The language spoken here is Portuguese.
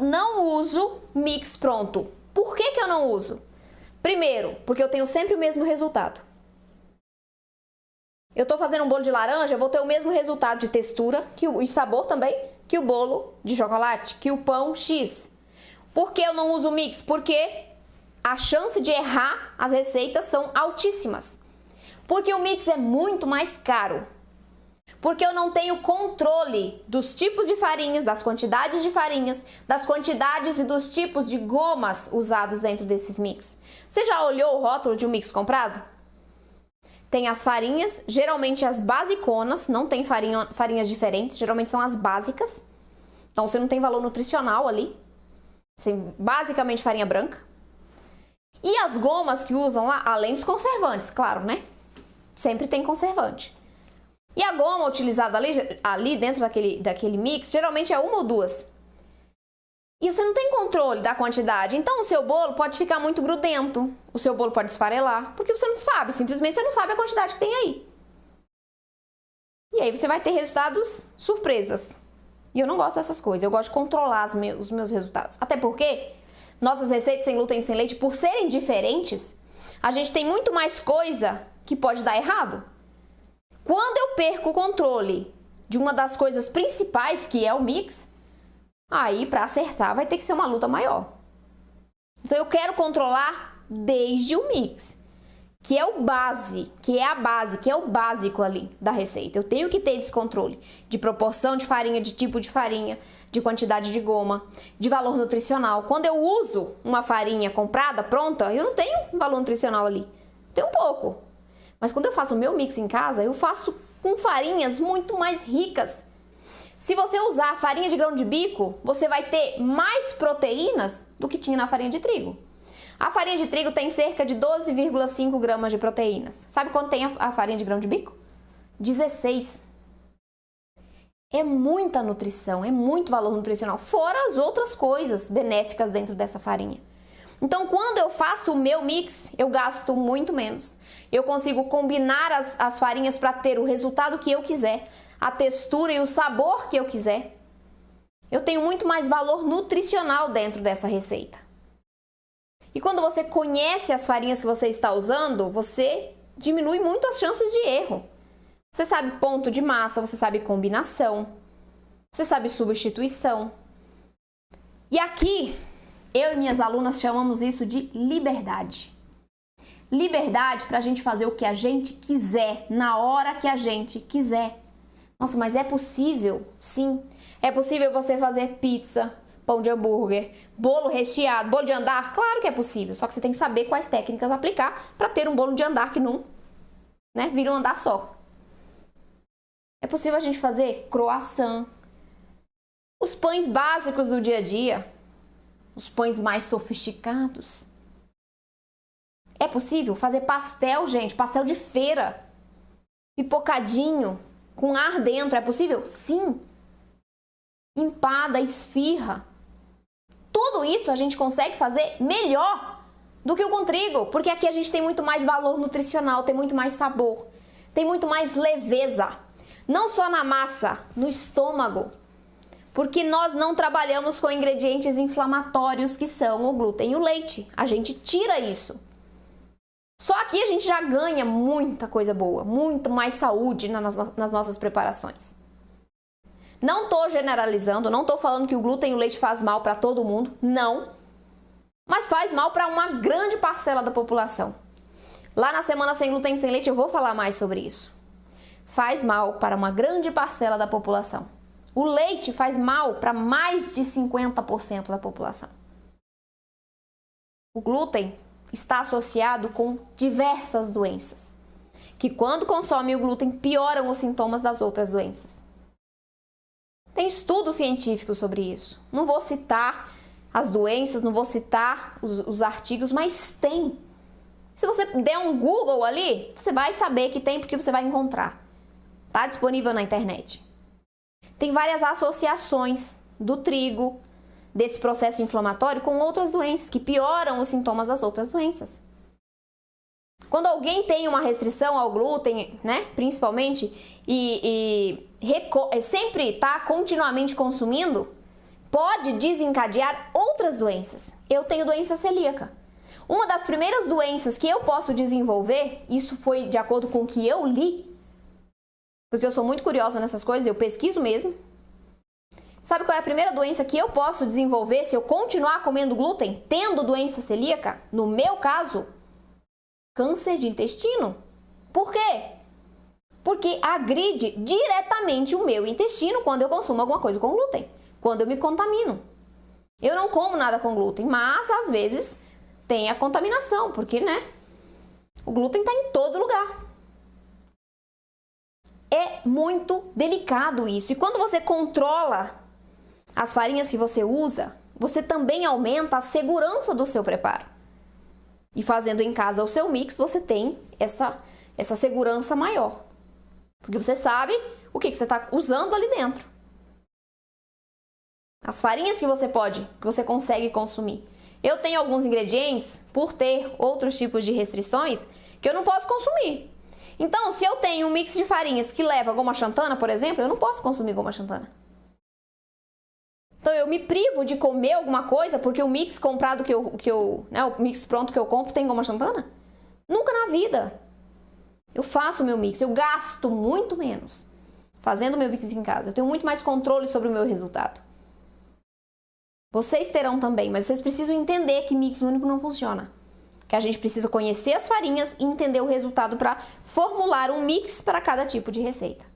não uso mix pronto. Por que que eu não uso? Primeiro, porque eu tenho sempre o mesmo resultado. Eu tô fazendo um bolo de laranja, eu vou ter o mesmo resultado de textura e sabor também que o bolo de chocolate, que o pão X. Por que eu não uso mix? Porque a chance de errar as receitas são altíssimas. Porque o mix é muito mais caro. Porque eu não tenho controle dos tipos de farinhas, das quantidades de farinhas, das quantidades e dos tipos de gomas usados dentro desses mix. Você já olhou o rótulo de um mix comprado? Tem as farinhas, geralmente as basiconas, não tem farinhas diferentes, geralmente são as básicas. Então você não tem valor nutricional ali. Tem basicamente farinha branca. E as gomas que usam lá, além dos conservantes, claro, né? Sempre tem conservante. E a goma utilizada ali dentro daquele mix, geralmente é uma ou duas. E você não tem controle da quantidade, então o seu bolo pode ficar muito grudento, o seu bolo pode esfarelar, porque você não sabe, simplesmente você não sabe a quantidade que tem aí. E aí você vai ter resultados surpresas. E eu não gosto dessas coisas, eu gosto de controlar os meus resultados. Até porque nossas receitas sem glúten e sem leite, por serem diferentes, a gente tem muito mais coisa que pode dar errado. Quando eu perco o controle de uma das coisas principais, que é o mix, aí para acertar vai ter que ser uma luta maior. Então eu quero controlar desde o mix, que é o base, que é a base, que é o básico ali da receita. Eu tenho que ter esse controle de proporção de farinha, de tipo de farinha, de quantidade de goma, de valor nutricional. Quando eu uso uma farinha comprada, pronta, eu não tenho valor nutricional ali. Tenho um pouco. Mas quando eu faço o meu mix em casa, eu faço com farinhas muito mais ricas. Se você usar farinha de grão de bico, você vai ter mais proteínas do que tinha na farinha de trigo. A farinha de trigo tem cerca de 12,5 gramas de proteínas. Sabe quanto tem a farinha de grão de bico? 16. É muita nutrição, é muito valor nutricional, fora as outras coisas benéficas dentro dessa farinha. Então, quando eu faço o meu mix, eu gasto muito menos. Eu consigo combinar as farinhas para ter o resultado que eu quiser, a textura e o sabor que eu quiser. Eu tenho muito mais valor nutricional dentro dessa receita. E quando você conhece as farinhas que você está usando, você diminui muito as chances de erro. Você sabe ponto de massa, você sabe combinação, você sabe substituição. E aqui, eu e minhas alunas chamamos isso de liberdade. Liberdade para a gente fazer o que a gente quiser, na hora que a gente quiser. Nossa, mas é possível? Sim. É possível você fazer pizza, pão de hambúrguer, bolo recheado, bolo de andar? Claro que é possível, só que você tem que saber quais técnicas aplicar para ter um bolo de andar que não, né, vira um andar só. É possível a gente fazer croissant, os pães básicos do dia a dia, os pães mais sofisticados. É possível fazer pastel, gente, pastel de feira, pipocadinho, com ar dentro. É possível? Sim. Empada, esfirra. Tudo isso a gente consegue fazer melhor do que o com trigo, porque aqui a gente tem muito mais valor nutricional, tem muito mais sabor, tem muito mais leveza. Não só na massa, no estômago. Porque nós não trabalhamos com ingredientes inflamatórios que são o glúten e o leite. A gente tira isso. Só aqui a gente já ganha muita coisa boa, muito mais saúde nas nossas preparações. Não estou generalizando, não estou falando que o glúten e o leite faz mal para todo mundo, não. Mas faz mal para uma grande parcela da população. Lá na Semana Sem Glúten e Sem Leite eu vou falar mais sobre isso. Faz mal para uma grande parcela da população. O leite faz mal para mais de 50% da população. O glúten está associado com diversas doenças, que quando consomem o glúten pioram os sintomas das outras doenças. Tem estudos científicos sobre isso. Não vou citar as doenças, não vou citar os artigos, mas tem. Se você der um Google ali, você vai saber que tem, porque você vai encontrar. Está disponível na internet. Tem várias associações do trigo, desse processo inflamatório, com outras doenças que pioram os sintomas das outras doenças. Quando alguém tem uma restrição ao glúten, né, principalmente, e sempre está continuamente consumindo, pode desencadear outras doenças. Eu tenho doença celíaca. Uma das primeiras doenças que eu posso desenvolver, isso foi de acordo com o que eu li, porque eu sou muito curiosa nessas coisas, eu pesquiso mesmo. Sabe qual é a primeira doença que eu posso desenvolver se eu continuar comendo glúten, tendo doença celíaca? No meu caso, câncer de intestino. Por quê? Porque agride diretamente o meu intestino quando eu consumo alguma coisa com glúten, quando eu me contamino. Eu não como nada com glúten, mas às vezes tem a contaminação, porque, né? O glúten está em todo lugar. É muito delicado isso. E quando você controla as farinhas que você usa, você também aumenta a segurança do seu preparo. E fazendo em casa o seu mix, você tem essa segurança maior. Porque você sabe o que você está usando ali dentro. As farinhas que você consegue consumir. Eu tenho alguns ingredientes, por ter outros tipos de restrições, que eu não posso consumir. Então, se eu tenho um mix de farinhas que leva goma xantana, por exemplo, eu não posso consumir goma xantana. Então, eu me privo de comer alguma coisa porque o mix comprado o mix pronto que eu compro tem goma xantana? Nunca na vida. Eu faço o meu mix, eu gasto muito menos fazendo o meu mix em casa. Eu tenho muito mais controle sobre o meu resultado. Vocês terão também, mas vocês precisam entender que mix único não funciona. Que a gente precisa conhecer as farinhas e entender o resultado para formular um mix para cada tipo de receita.